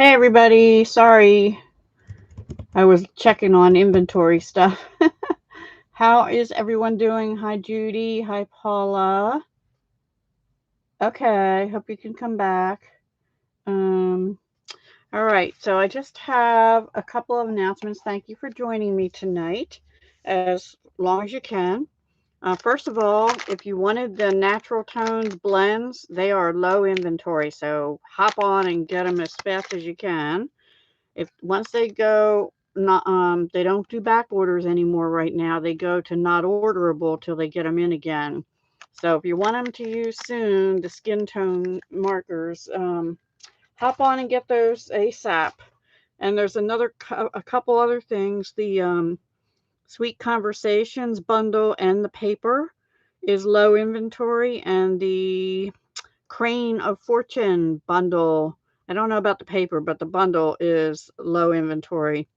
Hey everybody, sorry, I was checking on inventory stuff. How is everyone doing? Hi Judy, hi Paula. Okay, hope you can come back. Um, all right, so I just have a couple of announcements. Thank you for joining me tonight, as long as you can. First of all, if you wanted the natural tones blends, they are low inventory, so hop on and get them as fast as you can. If once they go not they don't do back orders anymore right now. They go to not orderable till they get them in again. So if you want them to use soon, the skin tone markers, hop on and get those ASAP. And there's a couple other things. The Sweet Conversations bundle and the paper is low inventory, and the Crane of Fortune bundle. I don't know about the paper, but the bundle is low inventory.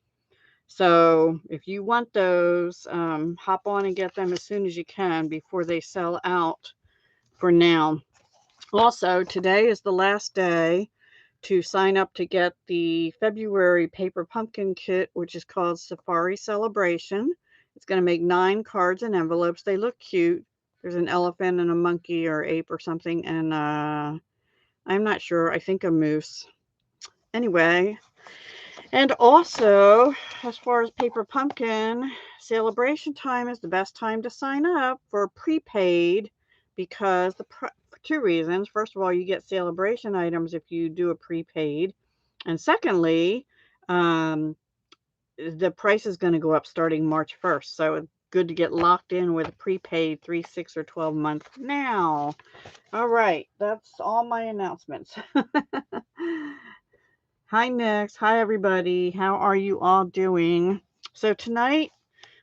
So if you want those, hop on and get them as soon as you can before they sell out for now. Also, today is the last day to sign up to get the February paper pumpkin kit, which is called Safari Celebration. It's going to make 9 cards and envelopes. They look cute. There's an elephant and a monkey or ape or something, and I'm not sure. I think a moose. Anyway, and also, as far as Paper Pumpkin, celebration time is the best time to sign up for prepaid because for 2 reasons. First of all, you get celebration items if you do a prepaid. And secondly, um, the price is going to go up starting March 1st. So it's good to get locked in with a prepaid 3, 6, or 12 month now. All right, that's all my announcements. Hi, Nix. Hi, everybody. How are you all doing? So tonight,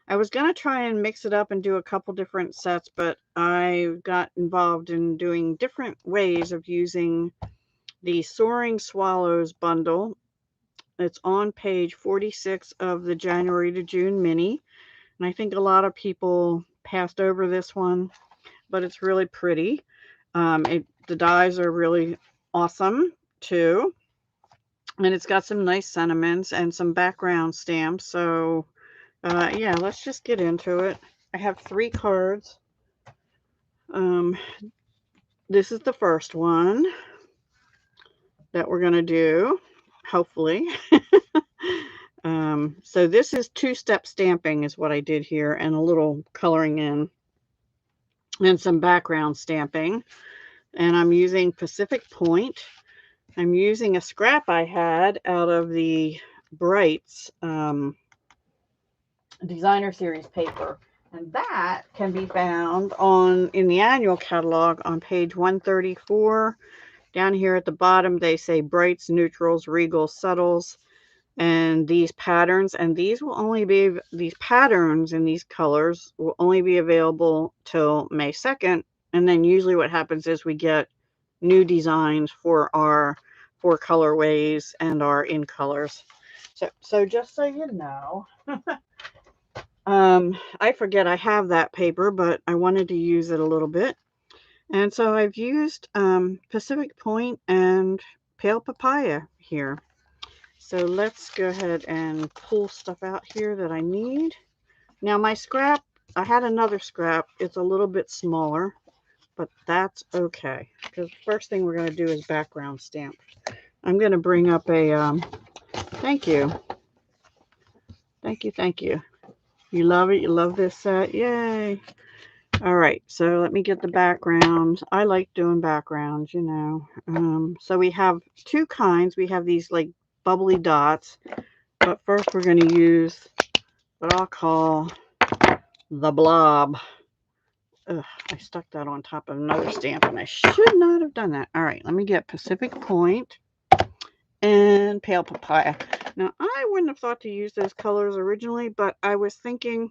I was going to try and mix it up and do a couple different sets, but I got involved in doing different ways of using the Soaring Swallows bundle. It's on page 46 of the January to June mini, and I think a lot of people passed over this one, but it's really pretty. The dies are really awesome, too. And it's got some nice sentiments and some background stamps. So, yeah, let's just get into it. I have 3 cards. This is the first one that we're going to do, hopefully. So this is 2-step stamping is what I did here, and a little coloring in and some background stamping. And I'm using Pacific Point. I'm using a scrap I had out of the Brights designer series paper, and that can be found in the annual catalog on page 134. Down here at the bottom they say Brights, Neutrals, Regals, Subtles, and these patterns, and these patterns in these colors will only be available till May 2nd. And then usually what happens is we get new designs for our 4 colorways and our in colors. So just so you know, I forget I have that paper, but I wanted to use it a little bit. And so I've used Pacific Point and Pale Papaya here. So let's go ahead and pull stuff out here that I need. Now my scrap, I had another scrap. It's a little bit smaller, but that's okay. Because the first thing we're going to do is background stamp. I'm going to bring up a, thank you. Thank you, thank you. You love it? You love this set? Yay. All right, so let me get the background. I like doing backgrounds, you know. So we have 2 kinds. We have these like bubbly dots, but first we're going to use what I'll call the blob. Ugh, I stuck that on top of another stamp, and I should not have done that. All right, let me get Pacific Point and Pale Papaya. Now, I wouldn't have thought to use those colors originally, but I was thinking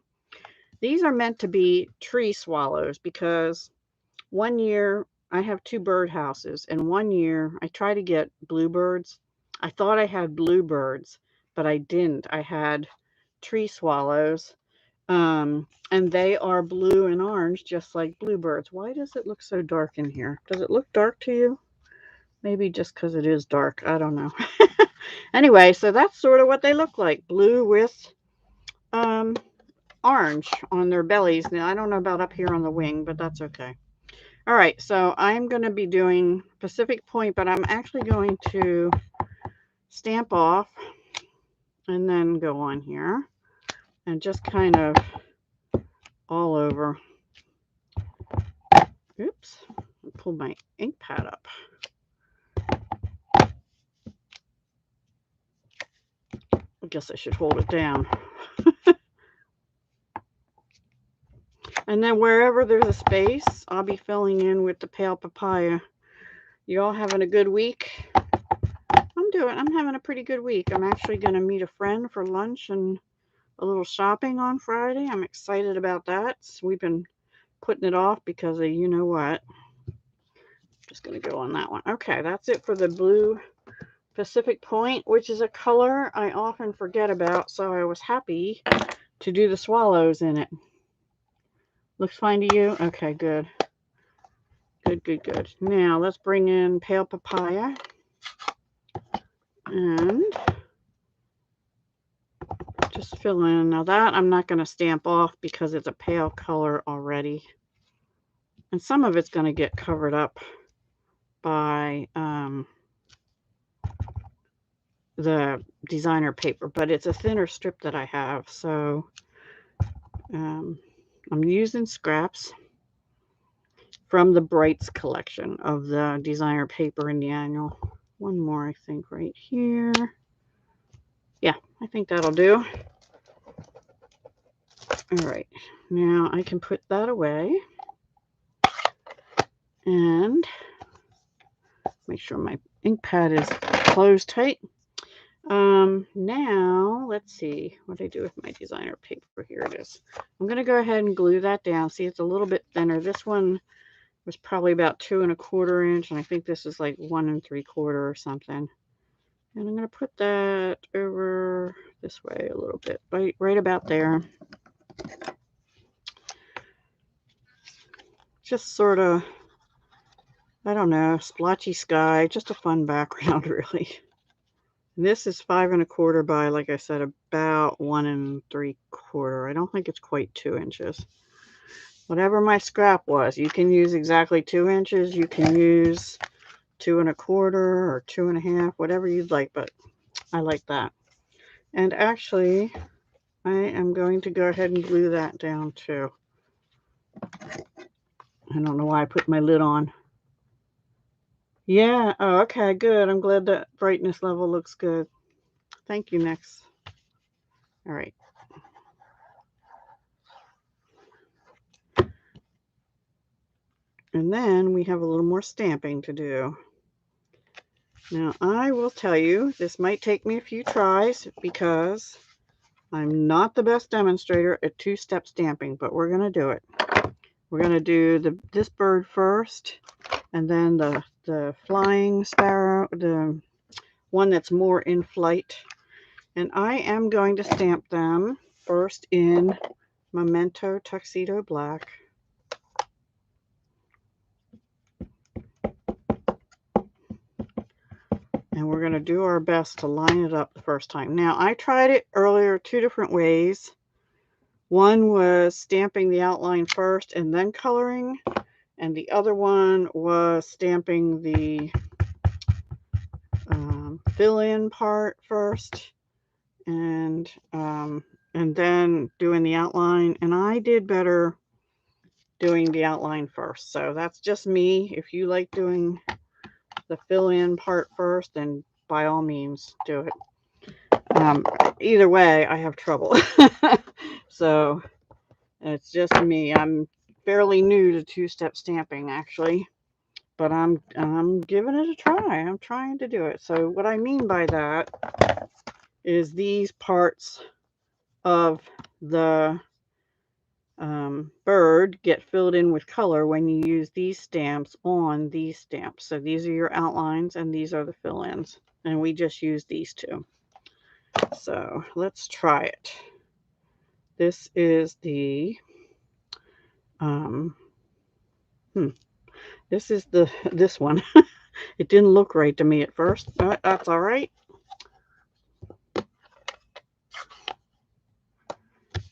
these are meant to be tree swallows, because one year I have 2 birdhouses, and one year I tried to get bluebirds. I thought I had bluebirds, but I didn't. I had tree swallows, and they are blue and orange, just like bluebirds. Why does it look so dark in here? Does it look dark to you? Maybe just because it is dark. I don't know. Anyway, so that's sort of what they look like. Blue with orange on their bellies. Now, I don't know about up here on the wing, but that's okay. All right, so I'm going to be doing Pacific Point, but I'm actually going to stamp off and then go on here and just kind of all over. Oops, pull my ink pad up. I guess I should hold it down. And then wherever there's a space, I'll be filling in with the pale papaya. You all having a good week? I'm having a pretty good week. I'm actually going to meet a friend for lunch and a little shopping on Friday. I'm excited about that. We've been putting it off because of you know what. Just going to go on that one. Okay, that's it for the blue Pacific Point, which is a color I often forget about, so I was happy to do the swallows in it. Looks fine to you? Okay, good. Good. Now, let's bring in pale papaya. And just fill in. Now that I'm not going to stamp off because it's a pale color already. And some of it's going to get covered up by the designer paper, but it's a thinner strip that I have. So I'm using scraps from the Brights collection of the designer paper in the annual. One more, I think, right here. Yeah, I think that'll do. All right, now I can put that away and make sure my ink pad is closed tight. Now let's see what I do with my designer paper. Here it is. I'm going to go ahead and glue that down. See, it's a little bit thinner. This one was probably about 2 1/4 inch, and I think this is like 1 3/4 or something. And I'm going to put that over this way a little bit, right about there. Just sort of, I don't know, splotchy sky, just a fun background, really. This is 5 1/4 by, like I said, about 1 3/4. I don't think it's quite 2 inches. Whatever my scrap was, you can use exactly 2 inches. You can use 2 1/4 or 2 1/2, whatever you'd like, but I like that. And actually, I am going to go ahead and glue that down too. I don't know why I put my lid on. Yeah, oh, okay, good. I'm glad that brightness level looks good. Thank you, Nix. All right. And then we have a little more stamping to do. Now, I will tell you, this might take me a few tries because I'm not the best demonstrator at two-step stamping, but we're going to do it. We're going to do this bird first, and then the flying sparrow, the one that's more in flight. And I am going to stamp them first in Memento Tuxedo Black. And we're going to do our best to line it up the first time. Now, I tried it earlier 2 different ways. One was stamping the outline first and then coloring. And the other one was stamping the fill-in part first and then doing the outline. And I did better doing the outline first. So that's just me. If you like doing the fill-in part first, then by all means do it. Either way, I have trouble. So it's just me. I'm fairly new to two-step stamping, actually, but I'm giving it a try. I'm trying to do it. So what I mean by that is these parts of the bird get filled in with color when you use these stamps on these stamps. So these are your outlines and these are the fill-ins, and we just use these two. So let's try it. This is the this is this one. It didn't look right to me at first, but that's all right.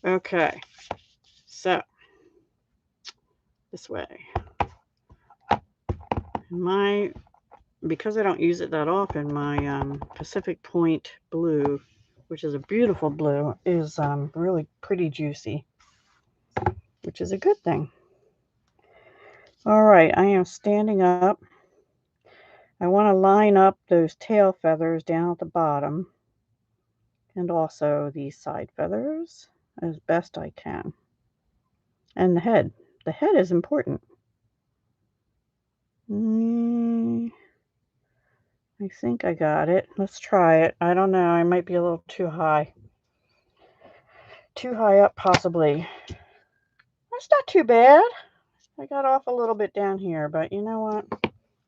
Okay, so this way. Because I don't use it that often, my Pacific Point blue, which is a beautiful blue, is really pretty juicy, which is a good thing. All right, I am standing up. I want to line up those tail feathers down at the bottom and also these side feathers as best I can. And the head. The head is important. I think I got it. Let's try it. I don't know. I might be a little too high. Too high up, possibly. That's not too bad. I got off a little bit down here, but you know what?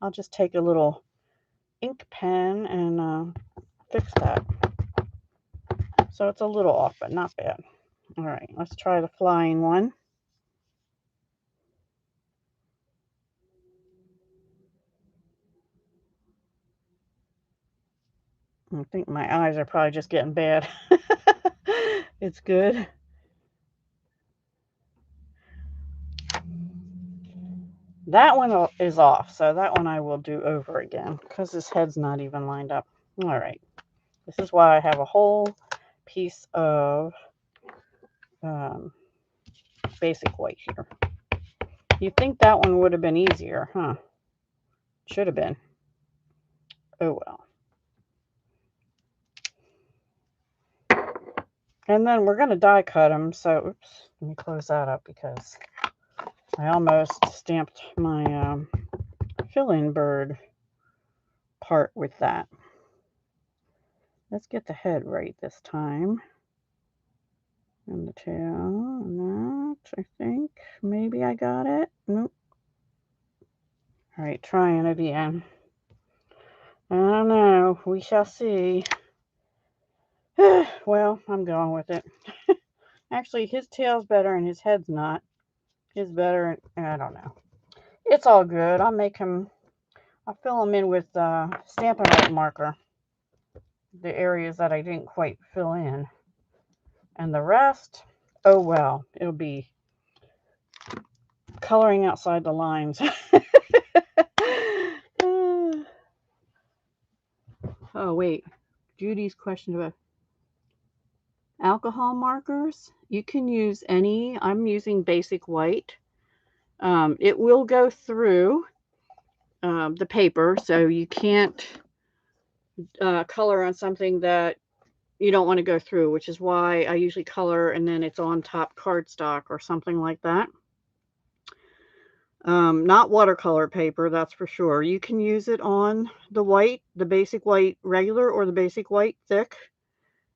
I'll just take a little ink pen and fix that. So it's a little off, but not bad. All right, let's try the flying one. I think my eyes are probably just getting bad. It's good. That one is off, so that one I will do over again because this head's not even lined up. All right. This is why I have a whole piece of basic white here. You'd think that one would have been easier, huh? Should have been. Oh well. And then we're going to die cut them. So, oops, let me close that up because I almost stamped my fill-in bird part with that. Let's get the head right this time. And the tail, and that, I think. Maybe I got it. Nope. All right, trying it again. I don't know. We shall see. Well, I'm going with it. Actually, his tail's better and his head's not. His better, I don't know. It's all good. I'll fill them in with Stampin' Up marker. The areas that I didn't quite fill in. And the rest, oh well, it'll be coloring outside the lines. Oh, wait. Judy's question about alcohol markers. You can use any. I'm using basic white. It will go through the paper, so you can't color on something that you don't want to go through, which is why I usually color and then it's on top cardstock or something like that. Not watercolor paper, that's for sure. You can use it on the white, the basic white regular or the basic white thick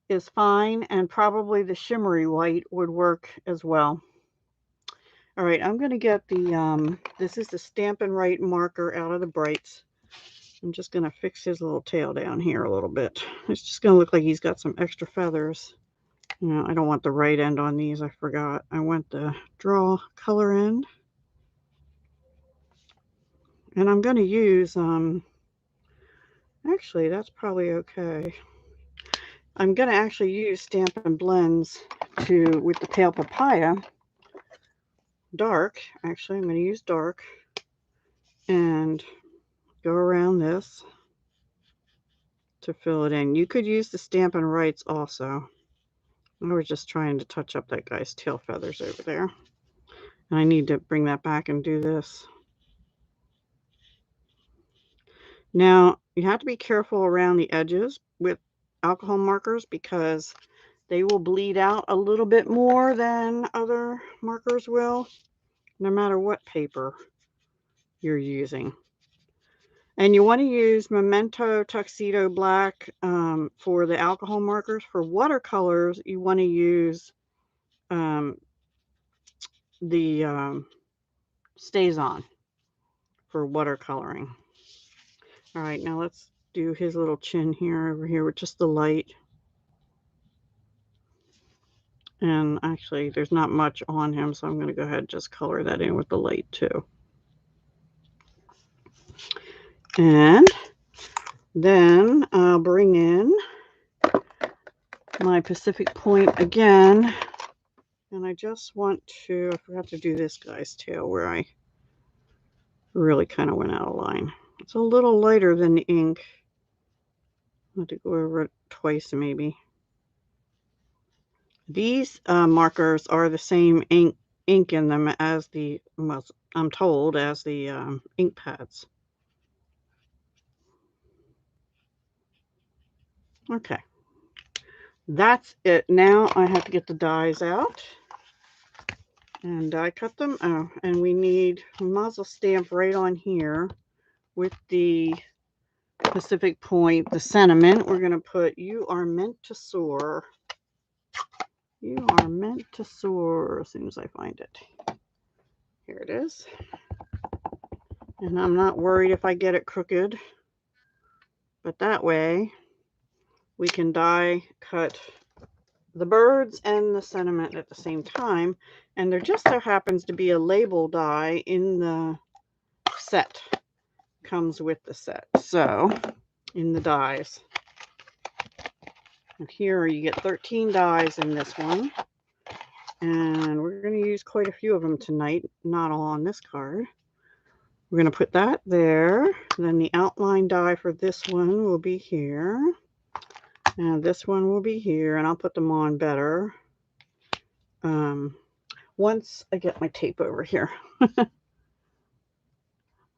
is fine, and probably the shimmery white would work as well. All right, I'm going to get the, this is the Stampin' Right marker out of the Brights. I'm just going to fix his little tail down here a little bit. It's just going to look like he's got some extra feathers. You know, I don't want the right end on these. I forgot. I want the draw color end. And I'm going to use, actually, that's probably okay. I'm going to actually use Stampin' Blends with the Pale Papaya. Dark. Actually, I'm going to use dark. And go around this to fill it in. You could use the Stampin' Rights also. I was just trying to touch up that guy's tail feathers over there. And I need to bring that back and do this. Now, you have to be careful around the edges with alcohol markers because they will bleed out a little bit more than other markers will, no matter what paper you're using. And you want to use Memento Tuxedo Black for the alcohol markers. For watercolors, you want to use the Stays On for watercoloring. All right, now let's do his little chin here, over here with just the light. And actually, there's not much on him, so I'm going to go ahead and just color that in with the light too. And then I'll bring in my Pacific Point again And I just want to, I forgot to do this guy's tail where I really kind of went out of line. It's a little lighter than the ink. I have to go over it twice maybe. These markers are the same ink in them as the, well, I'm told, as the ink pads. Okay, that's it. Now I have to get the dies out and die cut them. Oh, and we might as well stamp right on here with the Pacific Point, the sentiment. We're going to put, "You are meant to soar." You are meant to soar, as soon as I find it. Here it is. And I'm not worried if I get it crooked, but that way we can die cut the birds and the sentiment at the same time. And there just so happens to be a label die in the set. Comes with the set. So, in the dies. And here you get 13 dies in this one. And we're going to use quite a few of them tonight. Not all on this card. We're going to put that there. Then the outline die for this one will be here. And this one will be here. And I'll put them on better once I get my tape over here.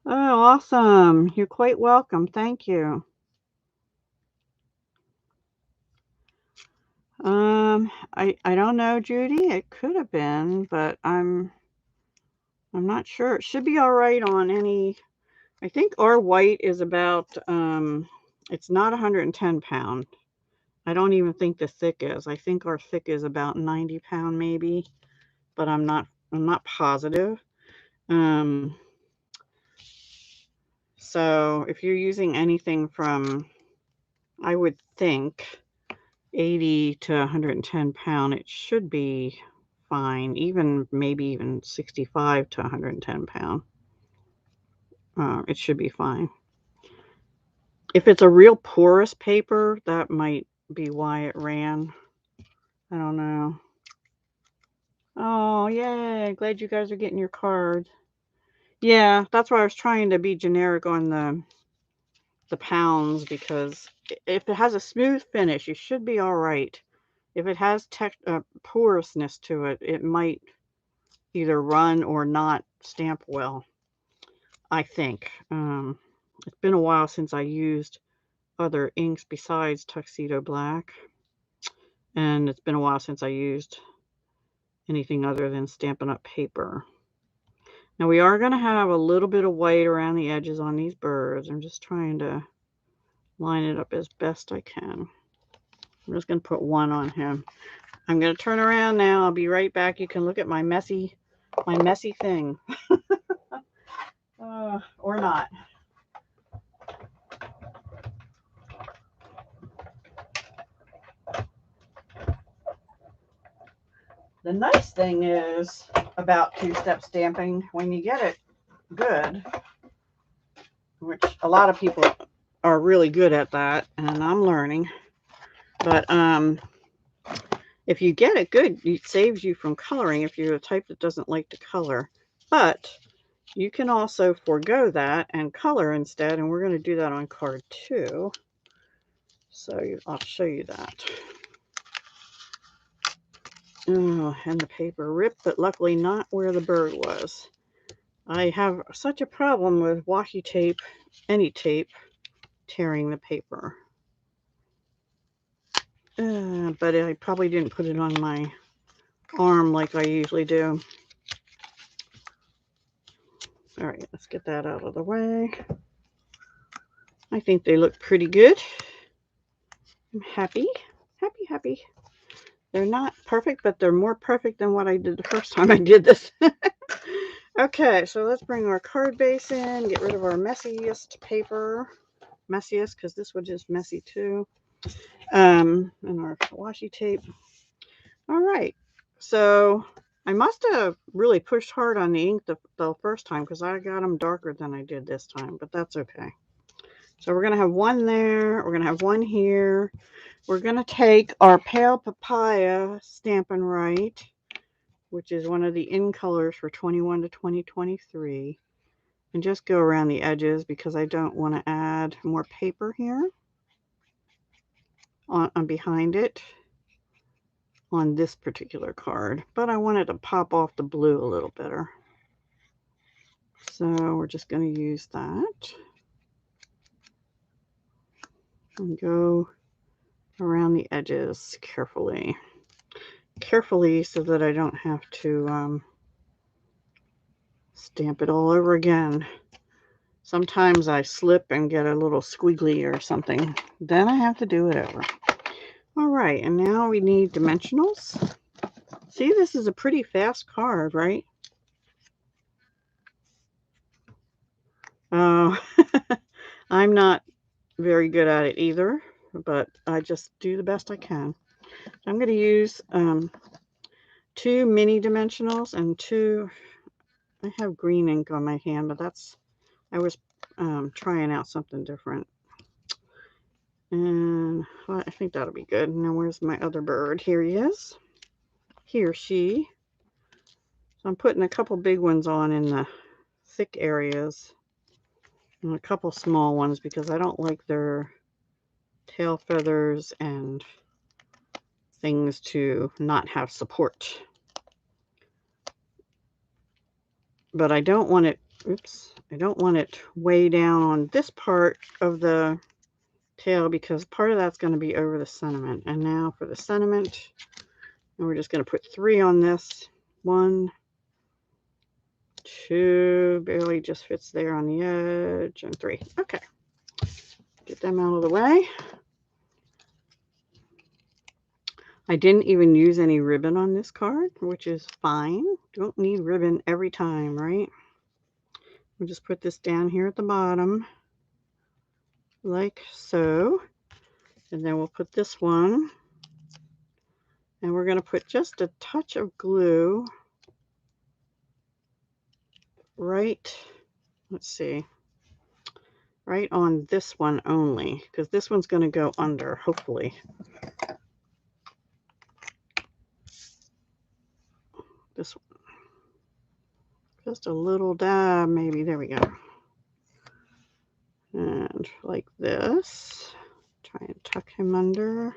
Oh, awesome. You're quite welcome. Thank you. I don't know, Judy. It could have been, but I'm not sure. It should be all right on any. I think our white is about it's not 110 pound. I don't even think the thick is. I think our thick is about 90 pound maybe, but I'm not positive. So if you're using anything from, I would think, 80 to 110 pound, it should be fine. Even maybe even 65 to 110 pound. It should be fine. If it's a real porous paper, that might be why it ran. I don't know. Oh, yay. Glad you guys are getting your cards. Yeah, that's why I was trying to be generic on the pounds, because if it has a smooth finish, you should be all right. If it has porousness to it, it might either run or not stamp well, I think. It's been a while since I used other inks besides Tuxedo Black, and it's been a while since I used anything other than Stampin' Up paper. Now we are going to have a little bit of white around the edges on these birds. I'm just trying to line it up as best I can. I'm just going to put one on him. I'm going to turn around now. I'll be right back. You can look at my messy thing. Or not. The nice thing is about two-step stamping, when you get it good, which a lot of people are really good at that, and I'm learning, but if you get it good, it saves you from coloring if you're the type that doesn't like to color. But you can also forego that and color instead, and we're going to do that on card 2. So I'll show you that. Oh, and the paper ripped, but luckily not where the bird was. I have such a problem with washi tape, any tape, tearing the paper. But I probably didn't put it on my arm like I usually do. All right, let's get that out of the way. I think they look pretty good. I'm happy. Happy. They're not perfect, but they're more perfect than what I did the first time I did this. Okay, so let's bring our card base in, get rid of our messiest paper. Messiest, because this one is messy too. And our washi tape. All right, so I must have really pushed hard on the ink the first time, because I got them darker than I did this time, but that's okay. So we're going to have one there. We're going to have one here. We're going to take our Pale Papaya Stampin' Right. which is one of the in colors for 21 to 2023. And just go around the edges because I don't want to add more paper here on behind it on this particular card. But I wanted to pop off the blue a little better. So we're just going to use that. And go around the edges carefully. Carefully so that I don't have to stamp it all over again. Sometimes I slip and get a little squiggly or something. Then I have to do it over. All right, and now we need dimensionals. See, this is a pretty fast card, right? Oh, I'm not very good at it either, but I just do the best I can. I'm going to use 2 mini dimensionals and 2, I have green ink on my hand, but I was trying out something different. And well, I think that'll be good. Now, where's my other bird? Here he is. He or she. So I'm putting a couple big ones on in the thick areas and a couple small ones because I don't like their tail feathers and things to not have support. But I don't want it, oops, I don't want it way down on this part of the tail because part of that's going to be over the sentiment. And now for the sentiment, and we're just going to put 3 on this. 1, 2, barely just fits there on the edge, and 3. Okay, get them out of the way. I didn't even use any ribbon on this card, which is fine. Don't need ribbon every time, right? We'll just put this down here at the bottom, like so. And then we'll put this one, and we're going to put just a touch of glue right, let's see, right on this one only, because this one's going to go under, hopefully. This one. Just a little dab, maybe. There we go. And like this. Try and tuck him under.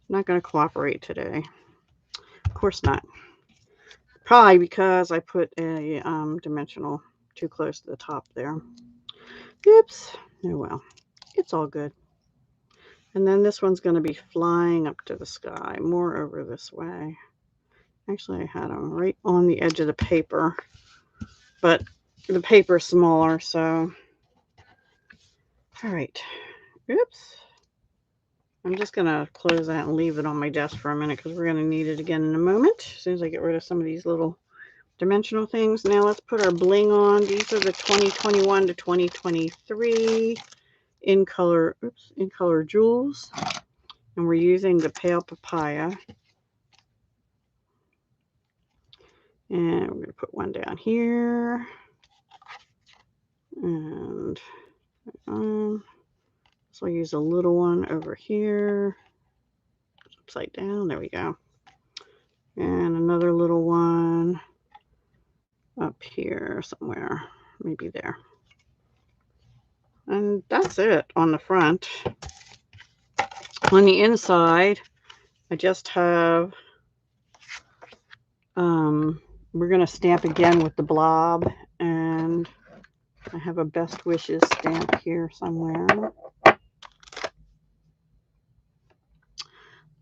Not going to cooperate today. Of course not. Probably because I put a dimensional too close to the top there. Oops. Oh well. It's all good. And then this one's going to be flying up to the sky, more over this way. Actually, I had them right on the edge of the paper, but the paper's smaller, so. All right. Oops. I'm just going to close that and leave it on my desk for a minute because we're going to need it again in a moment as soon as I get rid of some of these little dimensional things. Now let's put our bling on. These are the 2021 to 2023 in color jewels, and we're using the pale papaya. And we're going to put one down here. And so I'll use a little one over here. Upside down. There we go. And another little one up here somewhere. Maybe there. And that's it on the front. On the inside, I just have, we're going to stamp again with the blob, and I have a best wishes stamp here somewhere.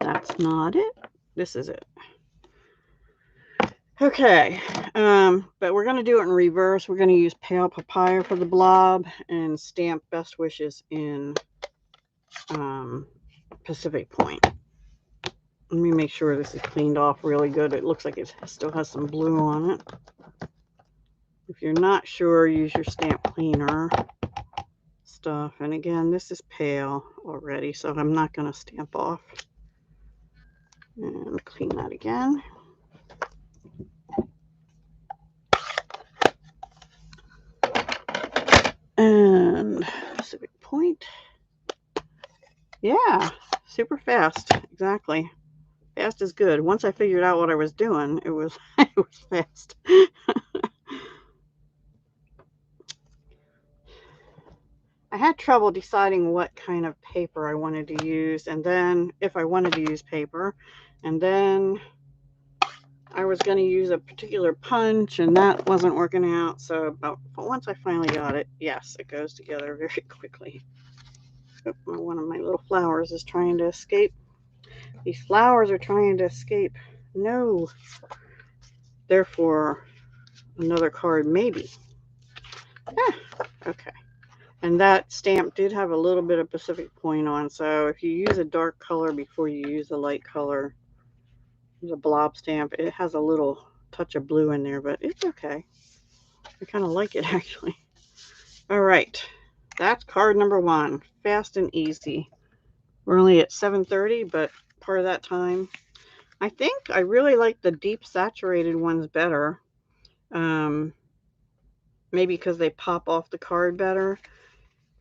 That's not it. This is it. Okay, but we're going to do it in reverse. We're going to use pale papaya for the blob and stamp best wishes in Pacific Point. Let me make sure this is cleaned off really good. It looks like it still has some blue on it. If you're not sure, use your stamp cleaner stuff. And again, this is pale already, so I'm not going to stamp off. And clean that again. And Pacific Point. Yeah, super fast. Exactly. Fast is good. Once I figured out what I was doing, it was it was fast. I had trouble deciding what kind of paper I wanted to use, and then if I wanted to use paper, and then I was going to use a particular punch, and that wasn't working out. So, but once I finally got it, yes, it goes together very quickly. Oh, one of my little flowers is trying to escape. These flowers are trying to escape. No. Therefore, another card, maybe. Ah, okay. And that stamp did have a little bit of Pacific Point on, so if you use a dark color before you use a light color, the blob stamp, it has a little touch of blue in there, but it's okay. I kind of like it, actually. All right, that's card number 1. Fast and easy. We're only at 7:30, but part of that time. I think I really like the deep saturated ones better. Maybe because they pop off the card better.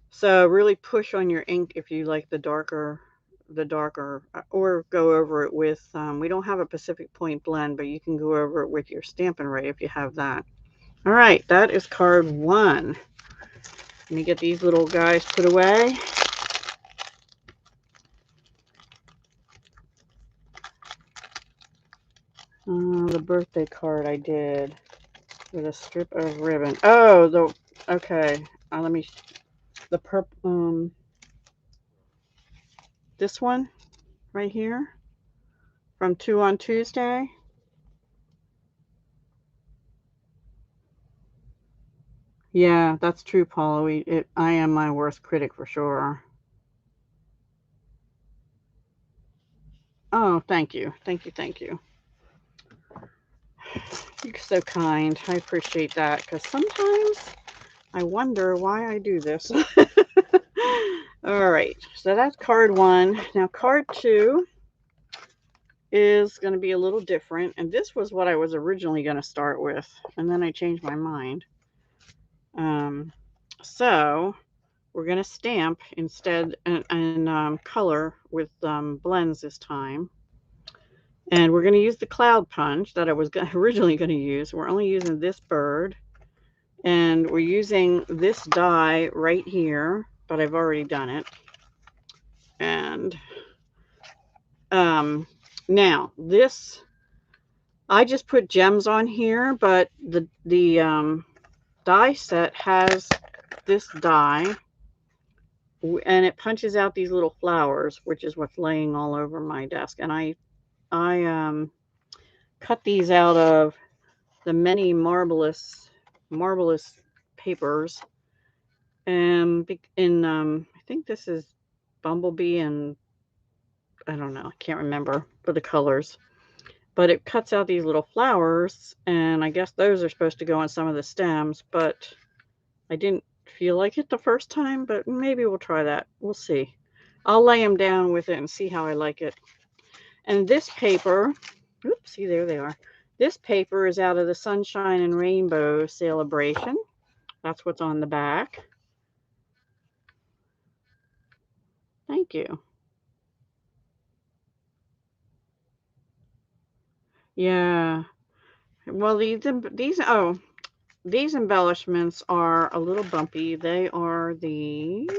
So really push on your ink if you like the darker, or go over it with, we don't have a Pacific Point blend, but you can go over it with your Stampin' Up if you have that. All right, that is card 1. Let me get these little guys put away. The birthday card I did with a strip of ribbon. Oh, okay. Let me, the purple, this one right here from 2 on Tuesday. Yeah, that's true, Paula. I am my worst critic for sure. Oh, thank you. Thank you. Thank you. You're so kind. I appreciate that, because sometimes I wonder why I do this. All right, so that's card 1. Now, card 2 is going to be a little different, and this was what I was originally going to start with, and then I changed my mind. So we're going to stamp instead and color with blends this time. And we're going to use the cloud punch that I was originally going to use. We're only using this bird. And we're using this die right here, but I've already done it. And now this, I just put gems on here, but the die set has this die, and it punches out these little flowers, which is what's laying all over my desk. And I cut these out of the many marvelous papers. I think this is Bumblebee, and I don't know, I can't remember for the colors. But it cuts out these little flowers, and I guess those are supposed to go on some of the stems, but I didn't feel like it the first time, but maybe we'll try that. We'll see. I'll lay them down with it and see how I like it. And this paper, oops, see, there they are. This paper is out of the Sunshine and Rainbow Celebration. That's what's on the back. Thank you. Yeah. Well, these embellishments are a little bumpy. They are the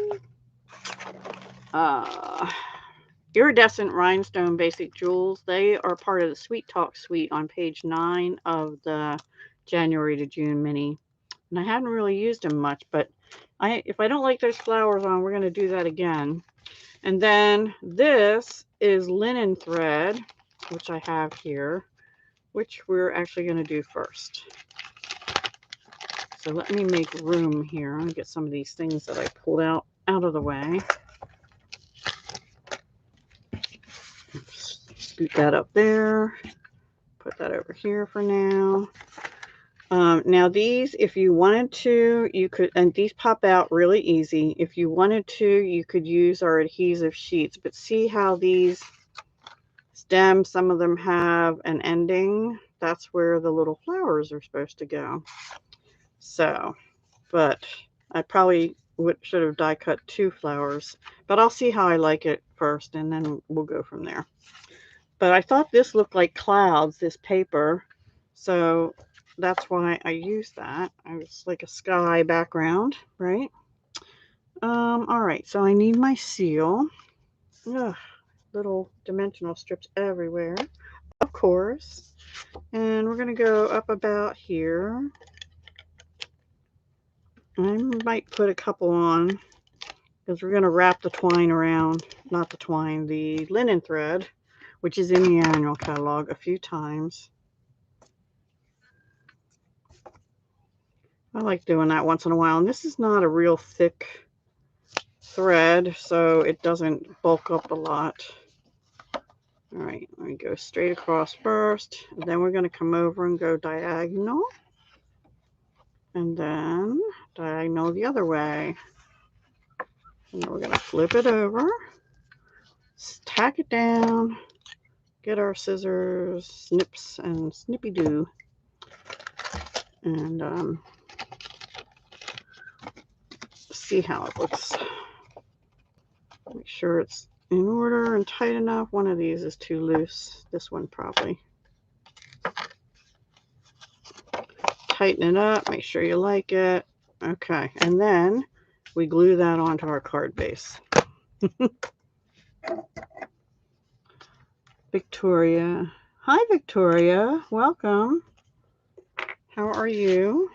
iridescent rhinestone basic jewels. They are part of the Sweet Talk suite on page 9 of the January to June mini. And I hadn't really used them much, but if I don't like those flowers on, we're going to do that again. And then this is linen thread, which I have here, which we're actually going to do first. So let me make room here. I'm going to get some of these things that I pulled out of the way. Scoot that up there. Put that over here for now. Now these, if you wanted to, you could, and these pop out really easy. If you wanted to, you could use our adhesive sheets, but see how these stems, some of them have an ending. That's where the little flowers are supposed to go. So, but I probably should have die cut 2 flowers, but I'll see how I like it first, and then we'll go from there. But I thought this looked like clouds, this paper. So that's why I used that. It's like a sky background, right? All right, so I need my seal. Ugh, little dimensional strips everywhere, of course. And we're going to go up about here. I might put a couple on because we're going to wrap the twine around, not the twine, the linen thread, which is in the annual catalog a few times. I like doing that once in a while. And this is not a real thick thread, so it doesn't bulk up a lot. All right, let me go straight across first, and then we're going to come over and go diagonal, and then diagonal the other way. And then we're going to flip it over, tack it down, get our scissors, snips and snippy-doo, and see how it looks. Make sure it's in order and tight enough. One of these is too loose. This one probably. Tighten it up. Make sure you like it. Okay, and then we glue that onto our card base. Victoria. Hi, Victoria. Welcome. How are you?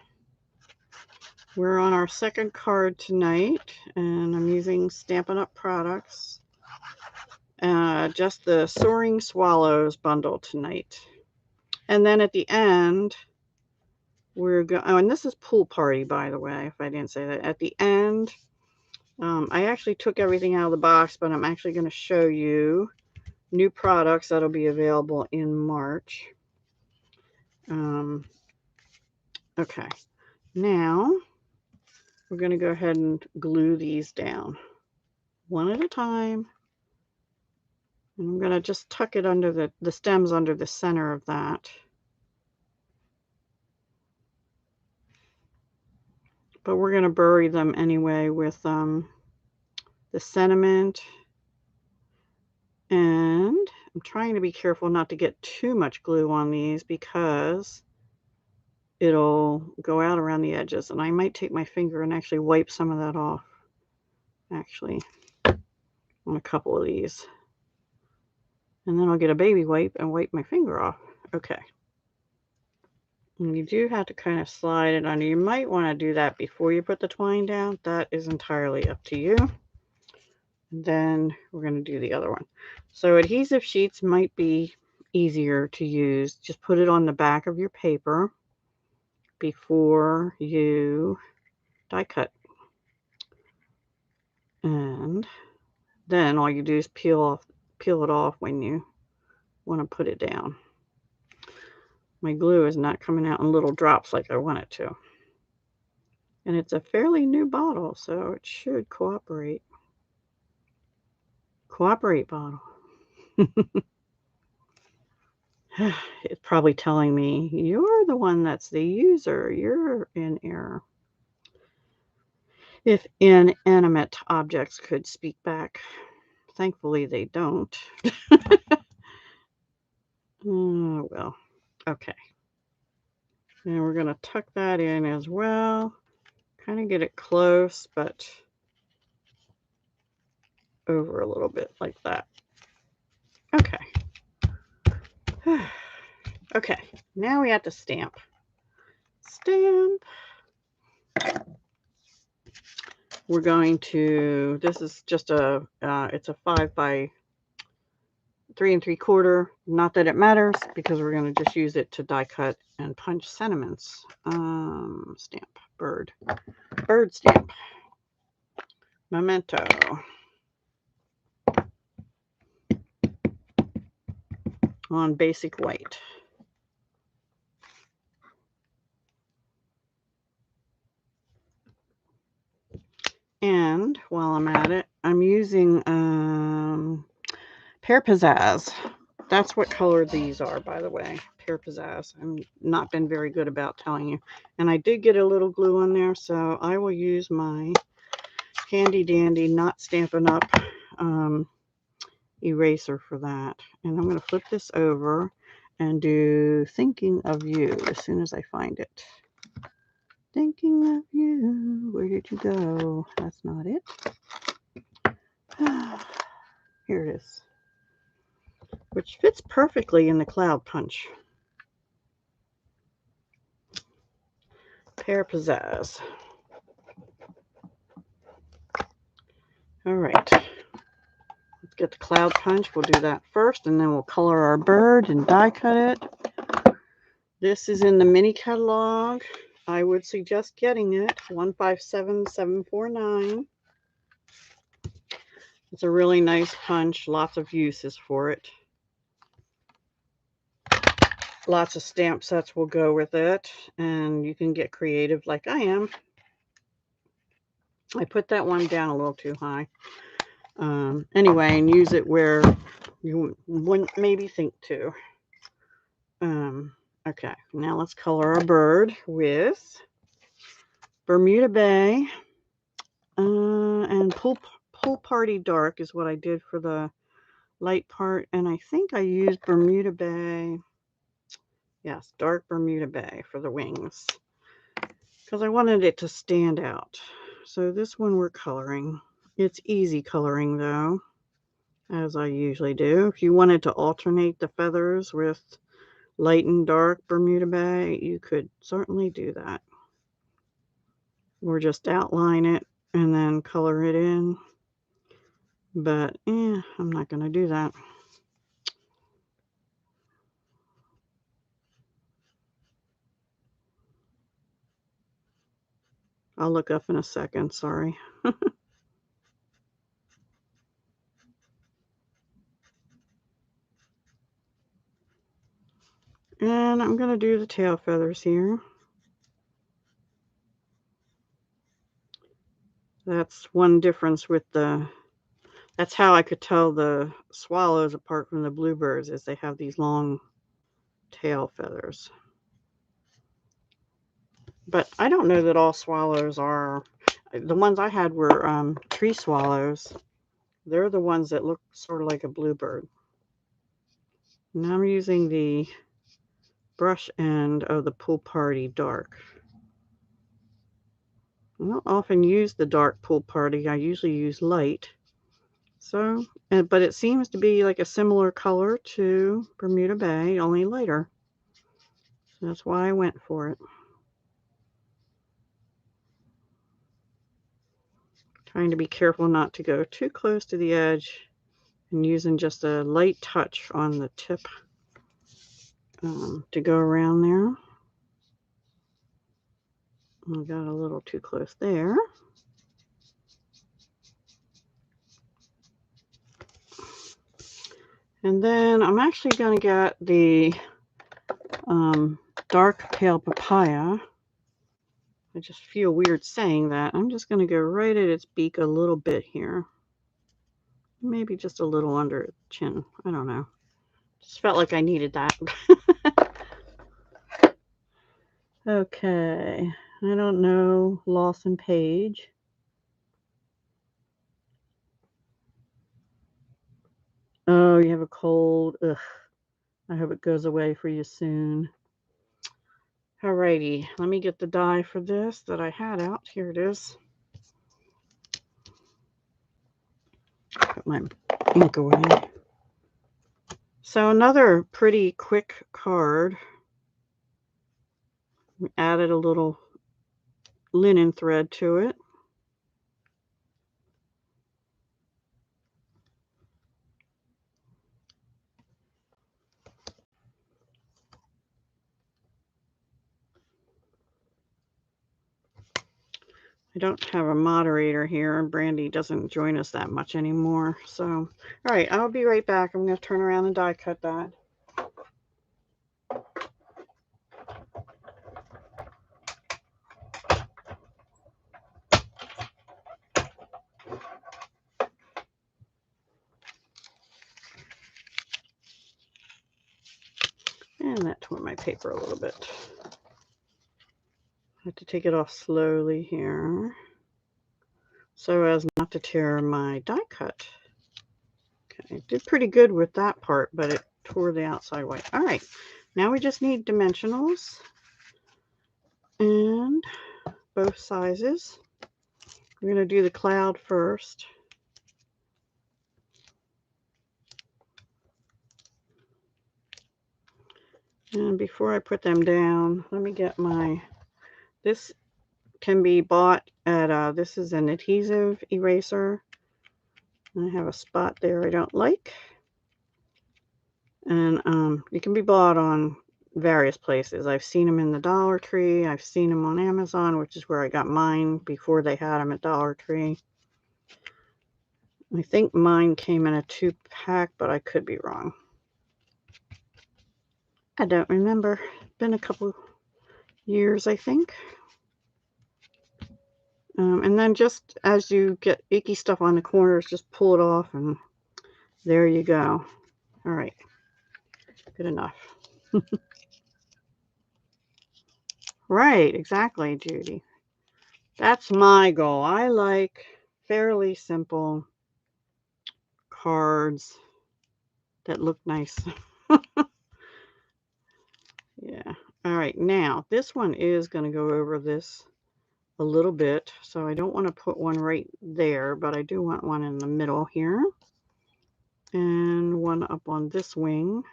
We're on our second card tonight, and I'm using Stampin' Up products. Just the Soaring Swallows bundle tonight. And then at the end, we're going, oh, and this is Pool Party, by the way, if I didn't say that. At the end, I actually took everything out of the box, but I'm actually going to show you new products that'll be available in March. Okay, now we're going to go ahead and glue these down one at a time. And I'm going to just tuck it under the stems under the center of that. But we're going to bury them anyway with the sentiment. And I'm trying to be careful not to get too much glue on these because it'll go out around the edges. And I might take my finger and actually wipe some of that off, actually, on a couple of these. And then I'll get a baby wipe and wipe my finger off. Okay. And you do have to kind of slide it under. You might want to do that before you put the twine down. That is entirely up to you. Then we're going to do the other one. So adhesive sheets might be easier to use. Just put it on the back of your paper before you die cut. And then all you do is peel it off when you want to put it down. My glue is not coming out in little drops like I want it to. And it's a fairly new bottle, so it should cooperate. Cooperate bottle. It's probably telling me, you're the one that's the user. You're in error. If inanimate objects could speak back. Thankfully, they don't. Oh, well. Okay. And we're going to tuck that in as well. Kind of get it close, but over a little bit like that. Okay. Okay, now we have to stamp. Stamp. We're going to, this is just a, it's a 5 by 3 3/4. Not that it matters because we're going to just use it to die cut and punch sentiments. Stamp, bird stamp. Memento. On basic white. And while I'm at it, I'm using Pear Pizzazz. That's what color these are, by the way. Pear Pizzazz. I've not been very good about telling you. And I did get a little glue on there, so I will use my handy dandy, not Stampin' Up eraser for that. And I'm going to flip this over and do Thinking of You as soon as I find it. Thinking of you, where did you go? That's not it. Here it is, which fits perfectly in the cloud punch. Pear Pizzazz. All right, let's get the cloud punch. We'll do that first, and then we'll color our bird and die cut it. This is in the mini catalog. I would suggest getting it, 157749. It's a really nice punch, lots of uses for it. Lots of stamp sets will go with it, and you can get creative like I am. I put that one down a little too high. Anyway, and use it where you wouldn't maybe think to. Okay, now let's color our bird with Bermuda Bay and Pool Party Dark is what I did for the light part, and I think I used Bermuda Bay. Yes, dark Bermuda Bay for the wings because I wanted it to stand out. So this one we're coloring. It's easy coloring though, as I usually do. If you wanted to alternate the feathers with light and dark Bermuda Bay, you could certainly do that. Or just outline it and then color it in. But I'm not going to do that. I'll look up in a second, sorry. And I'm going to do the tail feathers here. That's one difference with that's how I could tell the swallows apart from the bluebirds, is they have these long tail feathers. But I don't know that all swallows are. The ones I had were tree swallows. They're the ones that look sort of like a bluebird. Now I'm using the brush end of the Pool Party Dark. I don't often use the dark Pool Party. I usually use light. So, but it seems to be like a similar color to Bermuda Bay, only lighter. So that's why I went for it. Trying to be careful not to go too close to the edge and using just a light touch on the tip to go around there. I got a little too close there. And then I'm actually going to get the dark pale papaya. I just feel weird saying that. I'm just going to go right at its beak a little bit here. Maybe just a little under its chin. I don't know. Just felt like I needed that. Okay. I don't know. Lawson Page. Oh, you have a cold. Ugh. I hope it goes away for you soon. Alrighty. Let me get the die for this that I had out. Here it is. Put my ink away. So another pretty quick card. Added a little linen thread to it. I don't have a moderator here, and Brandy doesn't join us that much anymore. So, all right, I'll be right back. I'm going to turn around and die cut that. And that tore my paper a little bit. I have to take it off slowly here so as not to tear my die cut. Okay. It did pretty good with that part, but it tore the outside white. All right, now we just need dimensionals and both sizes. We're going to do the cloud first. And before I put them down, let me get my, this can be bought at, this is an adhesive eraser. I have a spot there I don't like. And it can be bought on various places. I've seen them in the Dollar Tree. I've seen them on Amazon, which is where I got mine before they had them at Dollar Tree. I think mine came in a 2-pack, but I could be wrong. I don't remember. Been a couple years, I think. And then just as you get icky stuff on the corners, just pull it off and there you go. All right, good enough. Right, exactly, Judy. That's my goal. I like fairly simple cards that look nice. Yeah. All right, now this one is going to go over this a little bit, so I don't want to put one right there, but I do want one in the middle here and one up on this wing,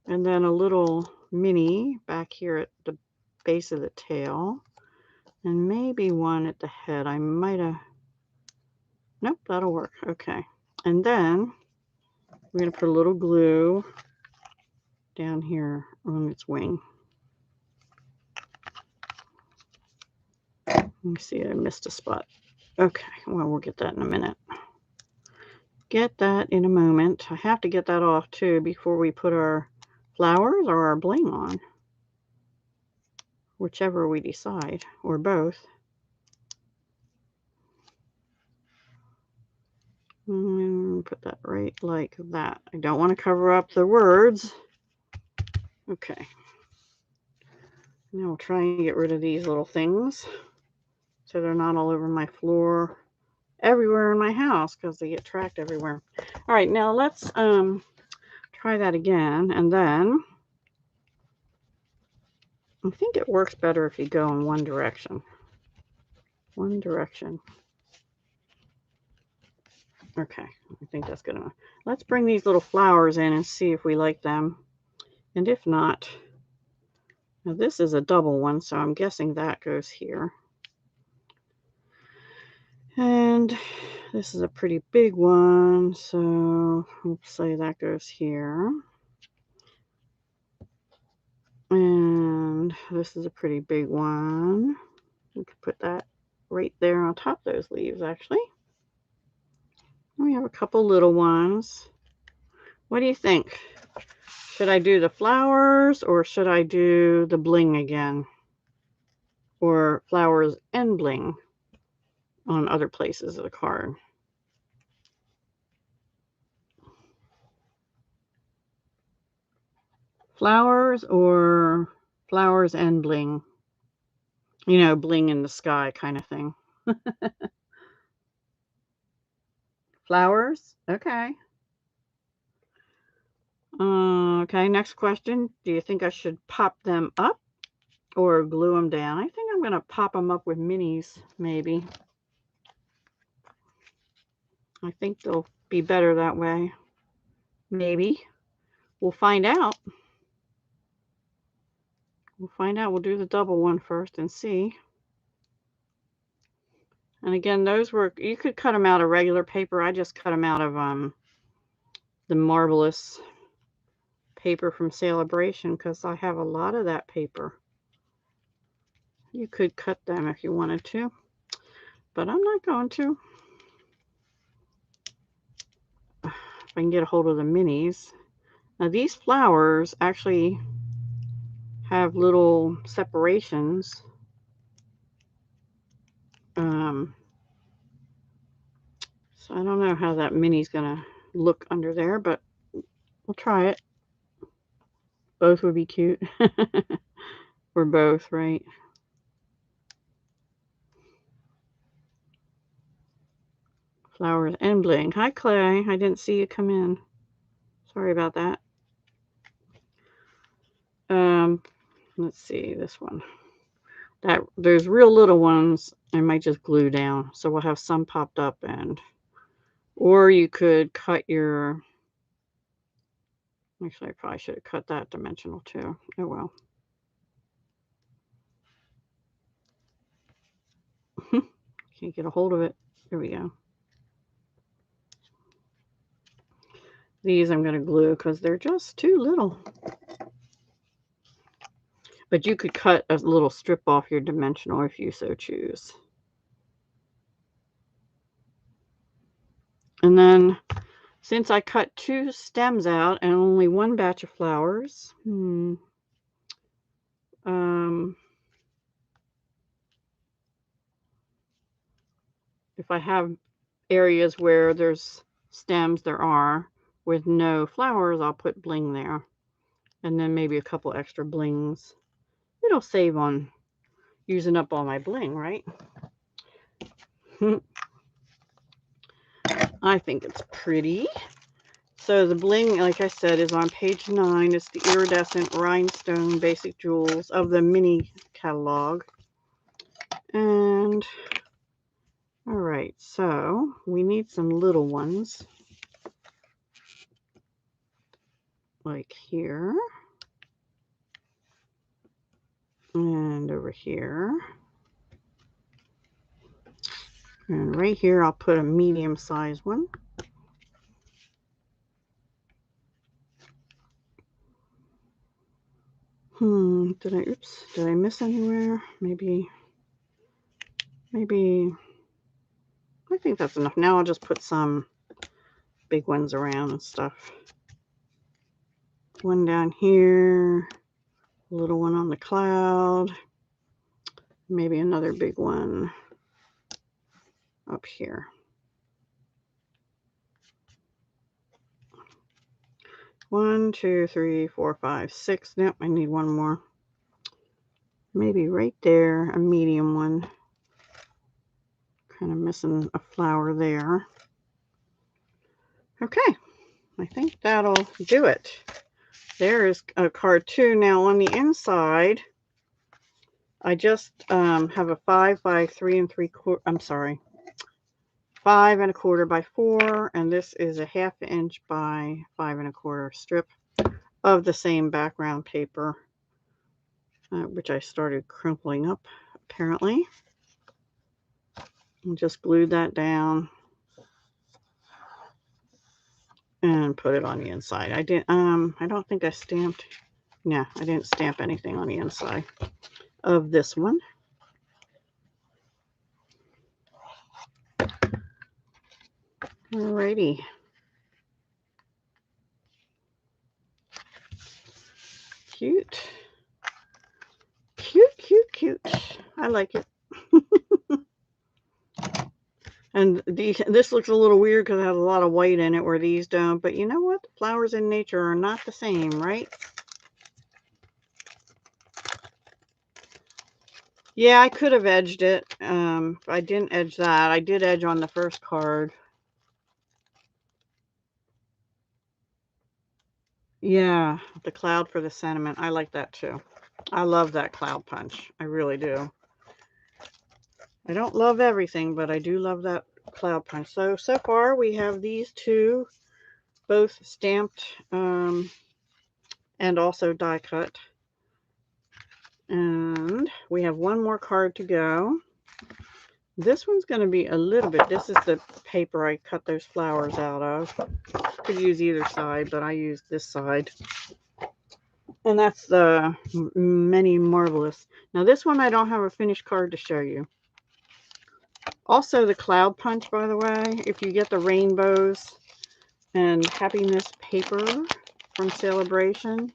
and then a little mini back here at the base of the tail, and maybe one at the head. I might have, nope, that'll work. Okay, and then we're going to put a little glue down here on its wing. Let me see, I missed a spot. Okay, well, we'll get that in a minute. Get that in a moment. I have to get that off too before we put our flowers or our bling on. Whichever we decide, or both. Put that right like that. I don't want to cover up the words. Okay. Now we'll try and get rid of these little things so they're not all over my floor everywhere in my house, because they get tracked everywhere. All right, now let's try that again, and then I think it works better if you go in one direction. One direction. Okay, I think that's good enough. Let's bring these little flowers in and see if we like them. And if not, now this is a double one, so I'm guessing that goes here. And this is a pretty big one, so let's say that goes here. And this is a pretty big one. We could put that right there on top of those leaves, actually. We have a couple little ones. What do you think? Should I do the flowers or should I do the bling again? Or flowers and bling on other places of the card? Flowers or flowers and bling? You know, bling in the sky kind of thing. Flowers? Okay. Okay, next question. Do you think I should pop them up or glue them down? I think I'm going to pop them up with minis, maybe. I think they'll be better that way. Maybe. We'll find out. We'll find out. We'll do the double one first and see. And again, those were, you could cut them out of regular paper. I just cut them out of the Marvelous paper from Celebration because I have a lot of that paper. You could cut them if you wanted to, but I'm not going to. If I can get a hold of the minis. Now these flowers actually have little separations. So I don't know how that mini's gonna look under there, but we'll try it. Both would be cute. Or both, right? flowers and bling. Hi, Clay. I didn't see you come in. Sorry about that. Let's see this one. There's real little ones I might just glue down. So we'll have some popped up or you could cut your, actually I probably should have cut that dimensional too. Oh well. Can't get a hold of it. There we go. These I'm going to glue because they're just too little. But you could cut a little strip off your dimensional if you so choose. And then, since I cut 2 stems out and only 1 batch of flowers, if I have areas where there's stems, there are, with no flowers, I'll put bling there. And then maybe a couple extra blings. It'll save on using up all my bling, right? I think it's pretty. So the bling, like I said, is on page 9. It's the iridescent rhinestone basic jewels of the mini catalog. And all right, so we need some little ones like here and over here. And right here, I'll put a medium-sized one. Did I miss anywhere? Maybe, I think that's enough. Now I'll just put some big ones around and stuff. One down here, a little one on the cloud, maybe another big one up here. One, two, three, four, five, six. Nope, I need one more. Maybe right there, a medium one. Kind of missing a flower there. Okay, I think that'll do it. There is a card 2. Now on the inside, I just have a 5 by 3 3/4. I'm sorry, 5 1/4 by 4, and this is a 1/2 inch by 5 1/4 strip of the same background paper, which I started crinkling up apparently, and just glued that down and put it on the inside. I don't think I stamped. No, I didn't stamp anything on the inside of this one. Alrighty. Cute. Cute, cute, cute. I like it. And this looks a little weird because it has a lot of white in it where these don't. But you know what? The flowers in nature are not the same, right? Yeah, I could have edged it. I didn't edge that. I did edge on the first card. Yeah, the cloud for the sentiment. I like that too. I love that cloud punch. I really do. I don't love everything, but I do love that cloud punch. So far we have these 2, both stamped and also die cut. And we have one more card to go. This one's going to be a little bit, this is the paper I cut those flowers out of. Could use either side, but I used this side. And that's the Many Marvelous. Now this one I don't have a finished card to show you. Also the cloud punch, by the way, if you get the rainbows and happiness paper from Celebration,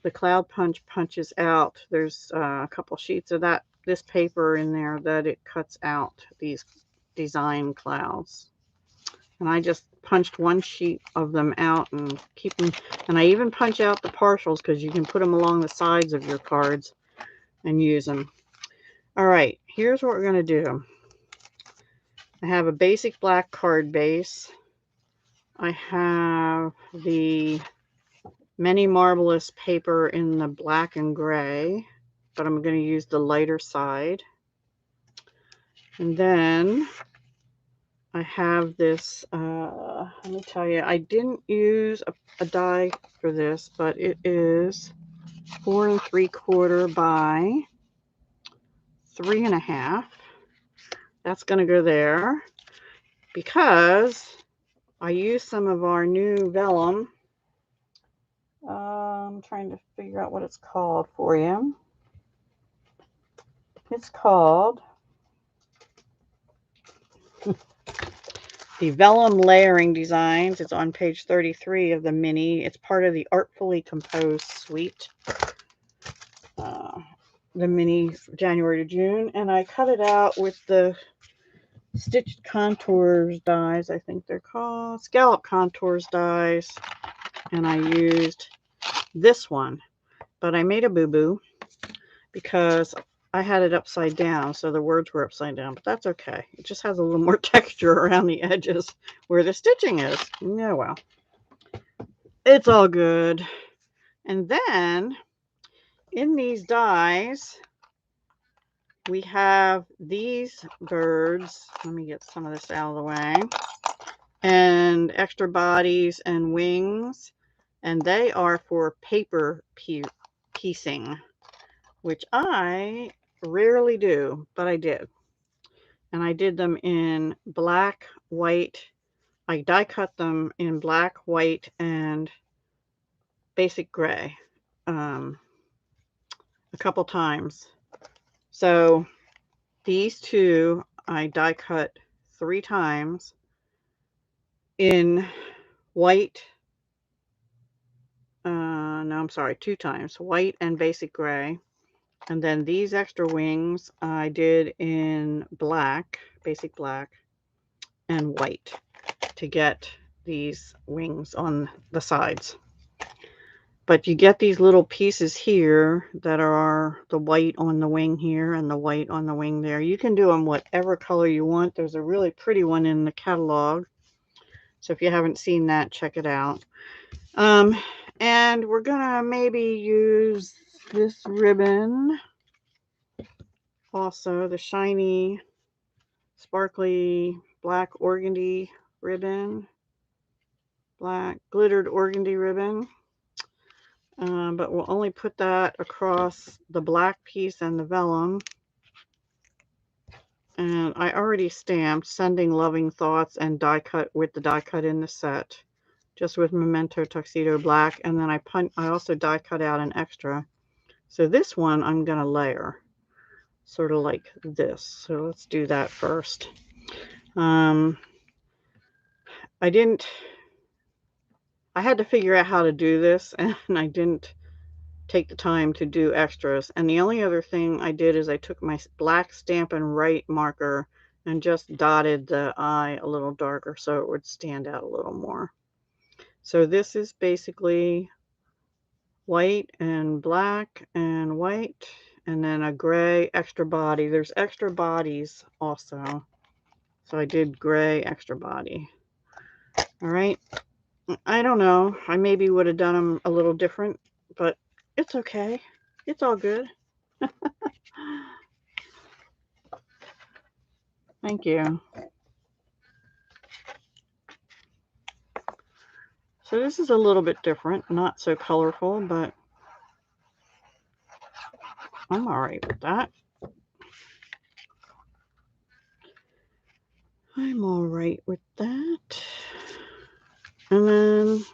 the cloud punch punches out. There's a couple sheets of this paper in there that it cuts out these design clouds. And I just punched one sheet of them out and keep them. And I even punch out the partials because you can put them along the sides of your cards and use them. All right, here's what we're going to do. I have a basic black card base. I have the Many Marvelous paper in the black and gray, but I'm going to use the lighter side. And then I have this, let me tell you, I didn't use a die for this, but it is 4 3/4 by 3 1/2. That's going to go there because I used some of our new vellum. I'm trying to figure out what it's called for you. It's called the Vellum Layering Designs. It's on page 33 of the mini. It's part of the Artfully Composed suite. The mini January to June. And I cut it out with the Stitched Contours dies, I think they're called. Scallop Contours dies. And I used this one. But I made a boo-boo because I had it upside down, so the words were upside down, but that's okay. It just has a little more texture around the edges where the stitching is. Yeah, well, it's all good. And then in these dies, we have these birds. Let me get some of this out of the way. And extra bodies and wings. And they are for paper piecing, which I rarely do, but I did. And I did them in black, white. I die cut them in black, white, and basic gray a couple times. So these two I die cut 3 times in white. No, I'm sorry, 2 times. White and basic gray. And then these extra wings I did in black, basic black, and white to get these wings on the sides. But you get these little pieces here that are the white on the wing here and the white on the wing there. You can do them whatever color you want. There's a really pretty one in the catalog. So if you haven't seen that, check it out. And we're gonna maybe use this ribbon. Also, the shiny, sparkly black organdy ribbon. Black glittered organdy ribbon. But we'll only put that across the black piece and the vellum. And I already stamped Sending Loving Thoughts and die cut with the die cut in the set, just with Memento Tuxedo Black. And then I also die cut out an extra. So this one I'm going to layer, sort of like this. So let's do that first. I had to figure out how to do this, and I didn't take the time to do extras. And the only other thing I did is I took my black Stampin' Right marker and just dotted the eye a little darker so it would stand out a little more. So this is basically white and black and white, and then a gray extra body. There's extra bodies also. So I did gray extra body. All right. I don't know. I maybe would have done them a little different, but it's okay. It's all good. Thank you. So this is a little bit different, not so colorful, but I'm all right with that. I'm all right with that. And then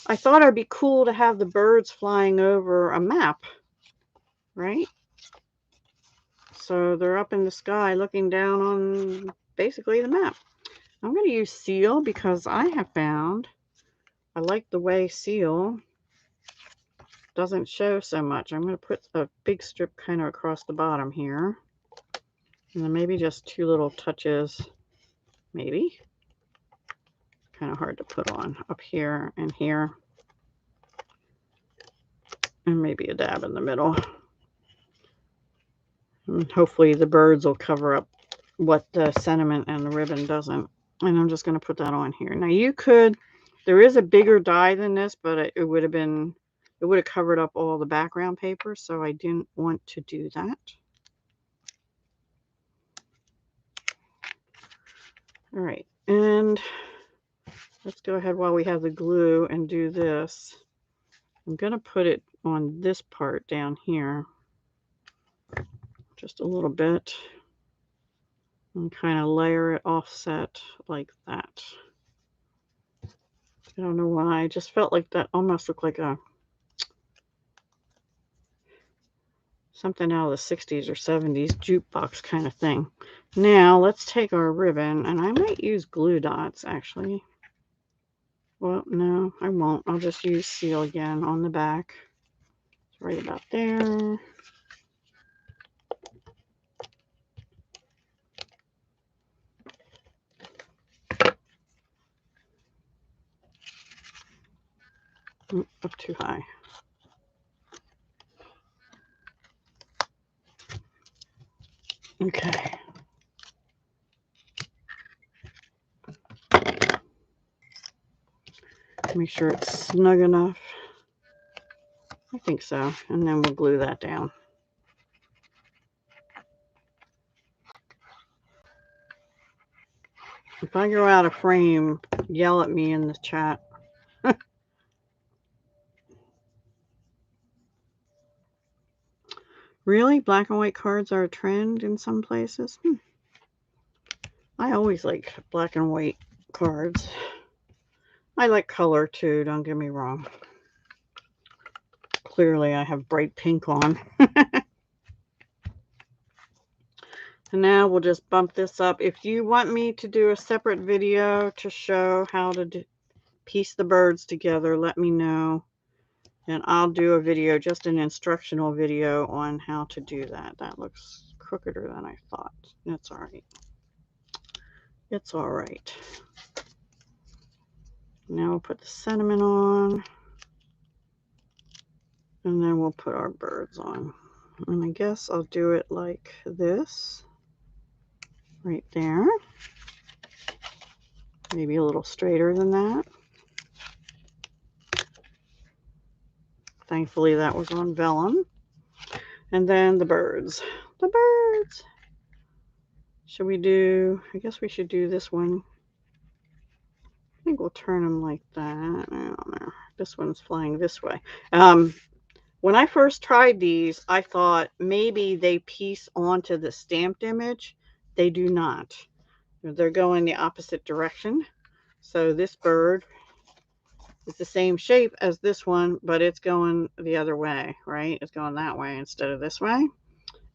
I thought it'd be cool to have the birds flying over a map, right? So they're up in the sky looking down on basically the map. I'm going to use Seal because I have found I like the way Seal doesn't show so much. I'm going to put a big strip kind of across the bottom here. And then maybe just 2 little touches, maybe. Kind of hard to put on up here and here. And maybe a dab in the middle. And hopefully the birds will cover up what the sentiment and the ribbon doesn't. And I'm just going to put that on here. Now you could, there is a bigger die than this, but it would have covered up all the background paper, so I didn't want to do that. All right, and let's go ahead while we have the glue and do this. I'm going to put it on this part down here, just a little bit, and kind of layer it offset like that. I don't know why, I just felt like that almost looked like a something out of the 60s or 70s jukebox kind of thing. Now let's take our ribbon, and I might use glue dots actually. Well, no, I won't. I'll just use seal again on the back. It's right about there. Up too high. Okay. Make sure it's snug enough. I think so. And then we'll glue that down. If I go out of frame, yell at me in the chat. Really? Black and white cards are a trend in some places? I always like black and white cards. I like color too, don't get me wrong. Clearly I have bright pink on. And now we'll just bump this up. If you want me to do a separate video to show how to piece the birds together, let me know. And I'll do a video, just an instructional video on how to do that. That looks crookeder than I thought. That's all right. It's all right. Now we'll put the sentiment on. And then we'll put our birds on. And I guess I'll do it like this. Right there. Maybe a little straighter than that. Thankfully that was on vellum. And then the birds. The birds. Should we do, I guess we should do this one. I think we'll turn them like that. I don't know. This one's flying this way. When I first tried these, I thought maybe they piece onto the stamped image. They do not. They're going the opposite direction. So this bird is the same shape as this one, but it's going the other way, right? It's going that way instead of this way.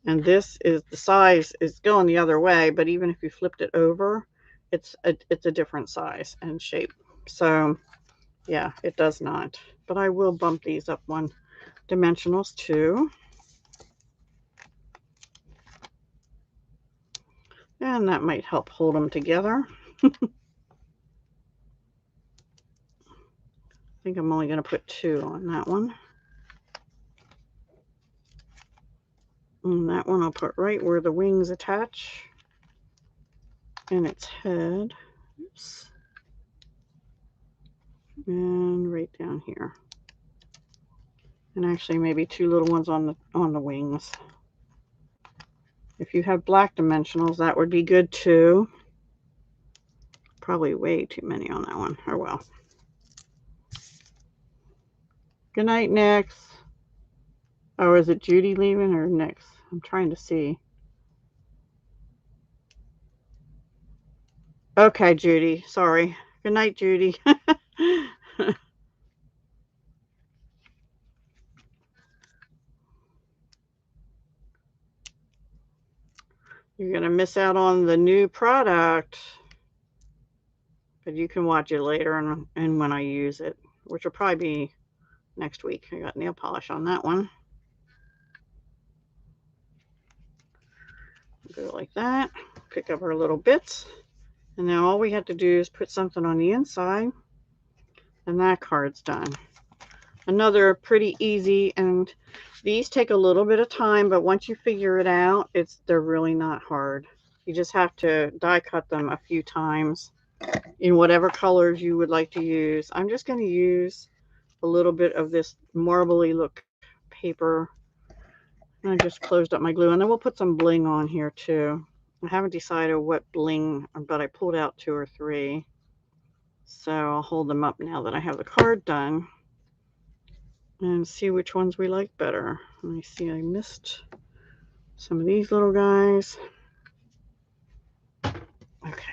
And this is the size is going the other way, but even if you flipped it over, it's a different size and shape. So yeah, it does not. But I will bump these up one dimensionals too. And that might help hold them together. I think I'm only going to put 2 on that one. And that one I'll put right where the wings attach. And its head. Oops. And right down here. And actually maybe 2 little ones on the wings. If you have black dimensionals, that would be good too. Probably way too many on that one. Oh well. Good night, Nix. Oh, is it Judy leaving or Nix? I'm trying to see. Okay, Judy. Sorry. Good night, Judy. You're going to miss out on the new product. But you can watch it later and when I use it, which will probably be next week. I got nail polish on that one. Go like that. Pick up our little bits. And now all we have to do is put something on the inside. And that card's done. Another pretty easy, and these take a little bit of time, but once you figure it out, they're really not hard. You just have to die cut them a few times in whatever colors you would like to use. I'm just going to use a little bit of this marbly look paper. I just closed up my glue, and then we'll put some bling on here too. I haven't decided what bling, but I pulled out 2 or 3. So I'll hold them up now that I have the card done and see which ones we like better. Let me see, I missed some of these little guys. Okay.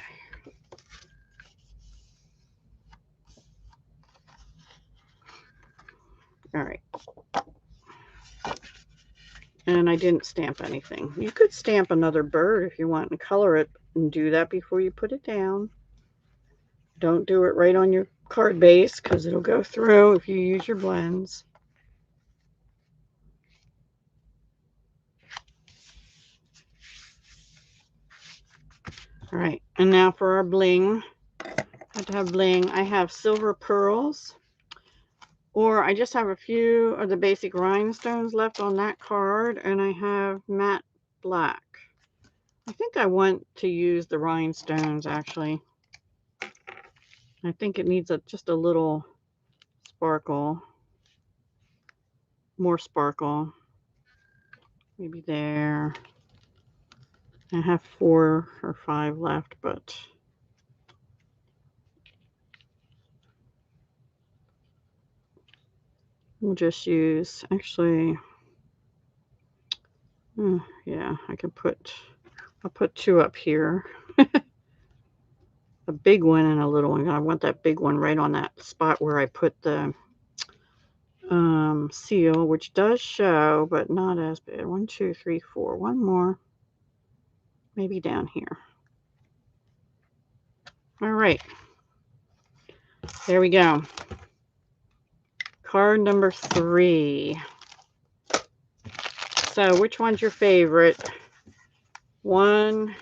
All right. And I didn't stamp anything. You could stamp another bird if you want and color it, and do that before you put it down. Don't do it right on your card base because it'll go through if you use your blends. All right, and now for our bling. I have to have bling. I have silver pearls, or I just have a few of the basic rhinestones left on that card, and I have matte black. I think I want to use the rhinestones actually. I think it needs just a little sparkle, more sparkle, maybe there. I have 4 or 5 left, but we'll just use, actually, yeah, I'll put 2 up here. A big one and a little one. I want that big one right on that spot where I put the seal, which does show, but not as big. 1, 2, 3, 4. One more. Maybe down here. All right. There we go. Card number 3. So which one's your favorite? 1,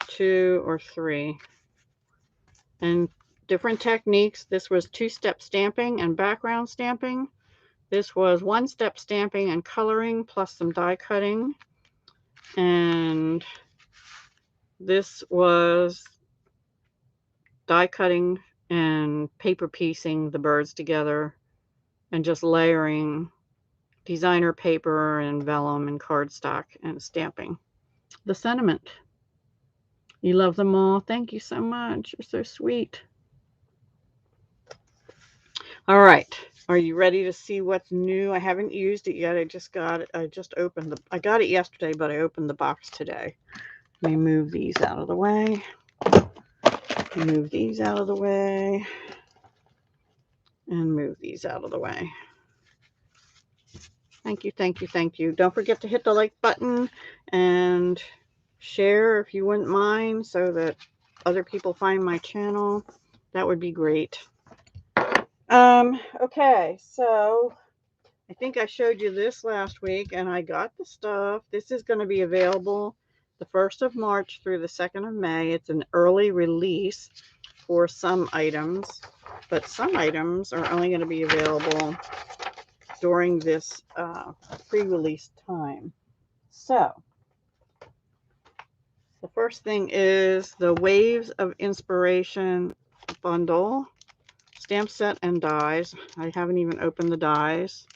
2, or 3? And different techniques. This was 2-step stamping and background stamping. This was 1-step stamping and coloring plus some die cutting. And this was die cutting and paper piecing the birds together and just layering designer paper and vellum and cardstock and stamping. The sentiment. You love them all. Thank you so much. You're so sweet. All right. Are you ready to see what's new? I haven't used it yet. I just got it. I just opened I got it yesterday, but I opened the box today. Let me move these out of the way. Move these out of the way. And move these out of the way. Thank you, thank you, thank you. Don't forget to hit the like button and share if you wouldn't mind so that other people find my channel. That would be great. Okay, so I think I showed you this last week and I got the stuff. This is going to be available the 1st of March through the 2nd of May. It's an early release for some items, but some items are only going to be available during this pre-release time. So the first thing is the Waves of Inspiration bundle, stamp set and dies. I haven't even opened the dies.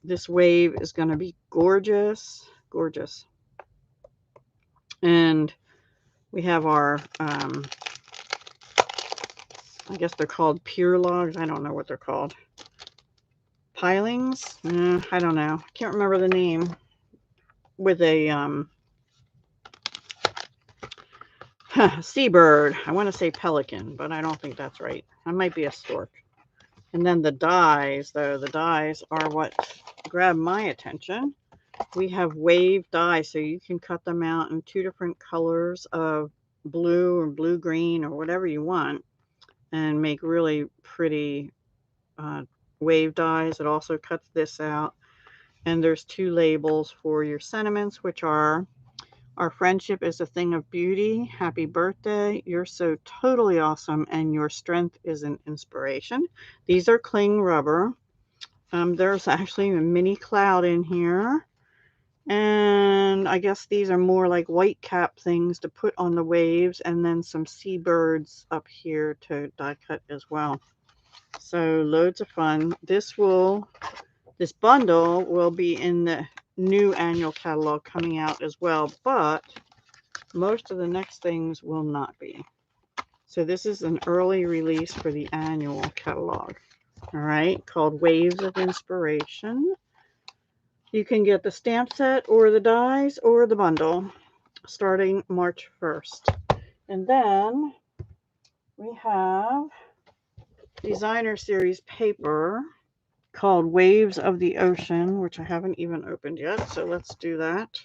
This wave is going to be gorgeous, gorgeous. And we have our, I guess they're called pure logs. I don't know what they're called. Pilings? I don't know. I can't remember the name. With a seabird. I want to say pelican, but I don't think that's right. That might be a stork. And then the dies, though, the dies are what grabbed my attention. We have wave dies, so you can cut them out in 2 different colors of blue or blue-green or whatever you want and make really pretty wave dies. It also cuts this out. And there's 2 labels for your sentiments, which are: our friendship is a thing of beauty. Happy birthday. You're so totally awesome, and your strength is an inspiration. These are cling rubber. There's actually a mini cloud in here. And I guess these are more like white cap things to put on the waves, and then some seabirds up here to die cut as well. So loads of fun. This bundle will be in the new annual catalog coming out as well, but most of the next things will not be. So this is an early release for the annual catalog. All right, called Waves of Inspiration. You can get the stamp set or the dies or the bundle starting March 1st. And then we have designer series paper called Waves of the Ocean, which I haven't even opened yet, so let's do that.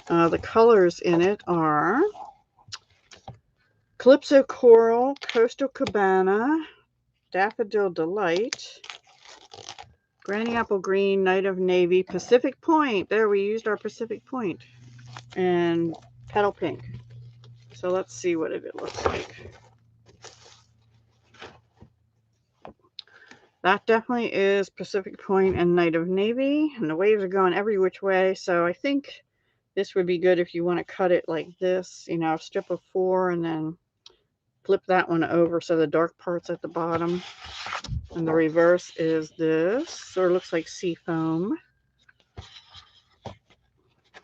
The colors in it are Calypso Coral, Coastal Cabana, Daffodil Delight, Granny Apple Green, Night of Navy, Pacific Point. There, we used our Pacific Point. And Petal Pink. So let's see what it looks like. That definitely is Pacific Point and Night of Navy. And the waves are going every which way. So I think this would be good if you want to cut it like this. You know, a strip of 4 and then flip that one over so the dark part's at the bottom. And the reverse is this. Sort of looks like sea foam.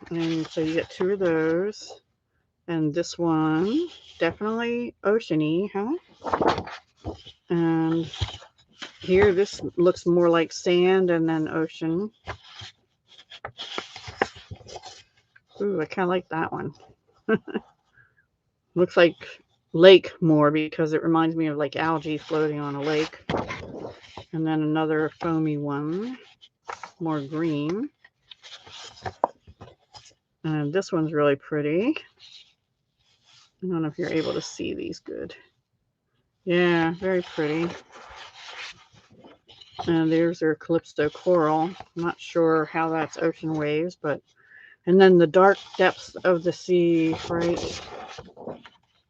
And so you get 2 of those. And this one, definitely oceany, huh? And here, this looks more like sand and then ocean. Ooh, I kind of like that one. Looks like lake more because it reminds me of like algae floating on a lake. And then another foamy one, more green. And this one's really pretty. I don't know if you're able to see these good. Yeah, very pretty. And there's their Calypso Coral. I'm not sure how that's ocean waves, but... And then the dark depths of the sea, right?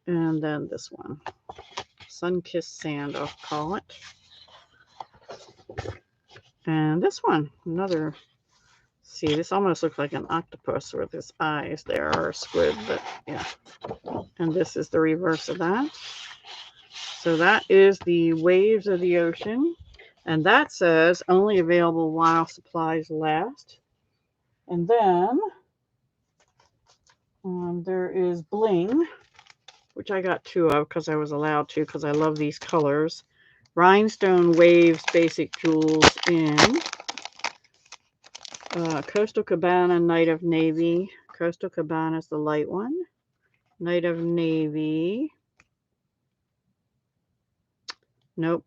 And then this one. Sun-kissed sand, I'll call it. And this one, another... See, this almost looks like an octopus with its eyes there, or a squid, but yeah. And this is the reverse of that. So that is the Waves of the Ocean. And that says only available while supplies last. And then there is Bling, which I got 2 of because I was allowed to because I love these colors. Rhinestone Waves Basic Jewels in Coastal Cabana, Night of Navy. Coastal Cabana is the light one. Night of Navy. Nope.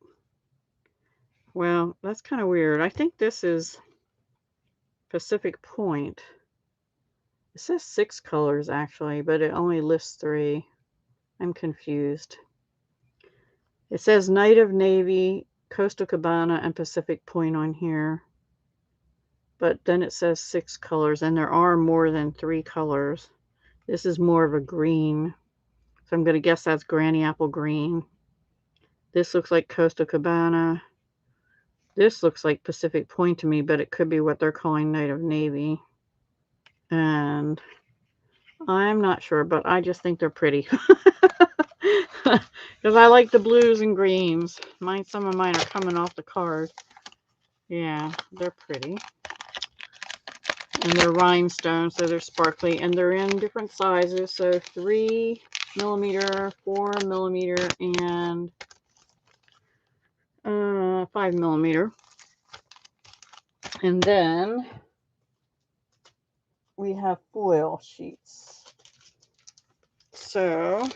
Well, that's kind of weird. I think this is Pacific Point. It says 6 colors actually, but it only lists 3. I'm confused. It says Night of Navy, Coastal Cabana, and Pacific Point on here. But then it says 6 colors, and there are more than 3 colors. This is more of a green. So I'm going to guess that's Granny Apple Green. This looks like Coastal Cabana. This looks like Pacific Point to me, but it could be what they're calling Night of Navy. And I'm not sure, but I just think they're pretty. Because I like the blues and greens. Some of mine are coming off the card. Yeah, they're pretty. And they're rhinestone, so they're sparkly. And they're in different sizes. So 3mm, 4mm, and 5mm. And then we have foil sheets. So,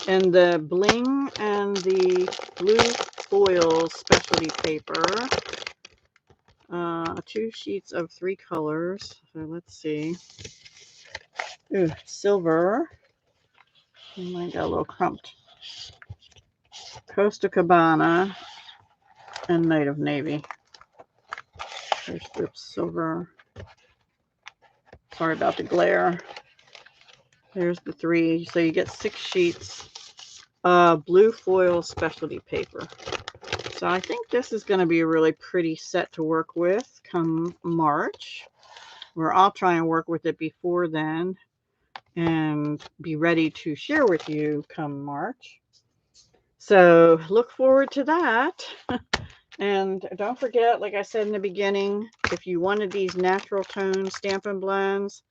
and the Bling and the blue foil specialty paper. 2 sheets of 3 colors. So let's see. Ooh, silver. Mine got a little crumped. Coastal Cabana and Night of Navy. There's silver. Sorry about the glare. There's the 3. So you get 6 sheets of blue foil specialty paper. So I think this is going to be a really pretty set to work with come March. I'll try and work with it before then and be ready to share with you come March. So look forward to that. And don't forget, like I said in the beginning, if you wanted these natural tone Stampin' Blends,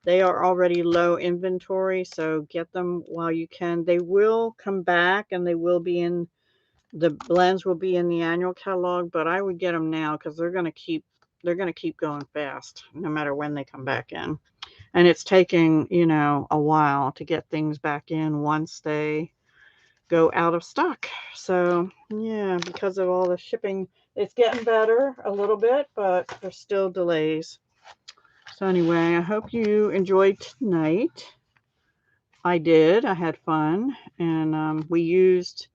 they are already low inventory, so get them while you can. They will come back and they will be in, the blends will be in the annual catalog, but I would get them now because they're going to keep going fast no matter when they come back in. And it's taking, a while to get things back in once they go out of stock. So yeah, because of all the shipping, it's getting better a little bit, but there's still delays. So anyway, I hope you enjoyed tonight. I did. I had fun, and we used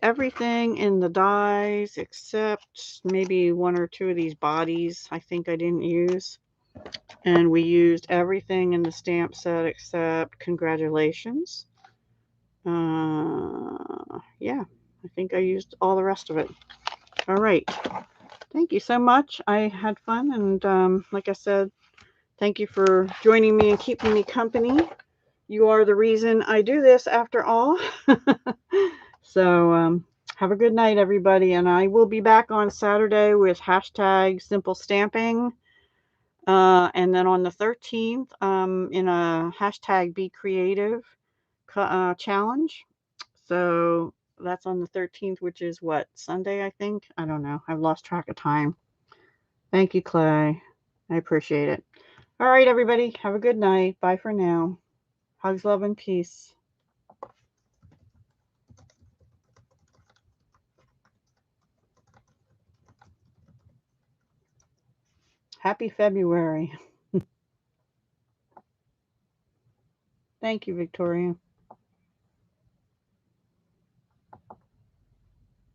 everything in the dies except maybe one or two of these bodies I think I didn't use. And we used everything in the stamp set except congratulations. Yeah, I think I used all the rest of it. All right. Thank you so much. I had fun, and like I said, thank you for joining me and keeping me company. You are the reason I do this after all. So have a good night, everybody, and I will be back on Saturday with hashtag simple stamping. And then on the 13th, in a hashtag be creative challenge. So that's on the 13th, which is what, Sunday, I think? I don't know. I've lost track of time. Thank you, Clay. I appreciate it. All right, everybody. Have a good night. Bye for now. Hugs, love, and peace. Happy February. Thank you, Victoria.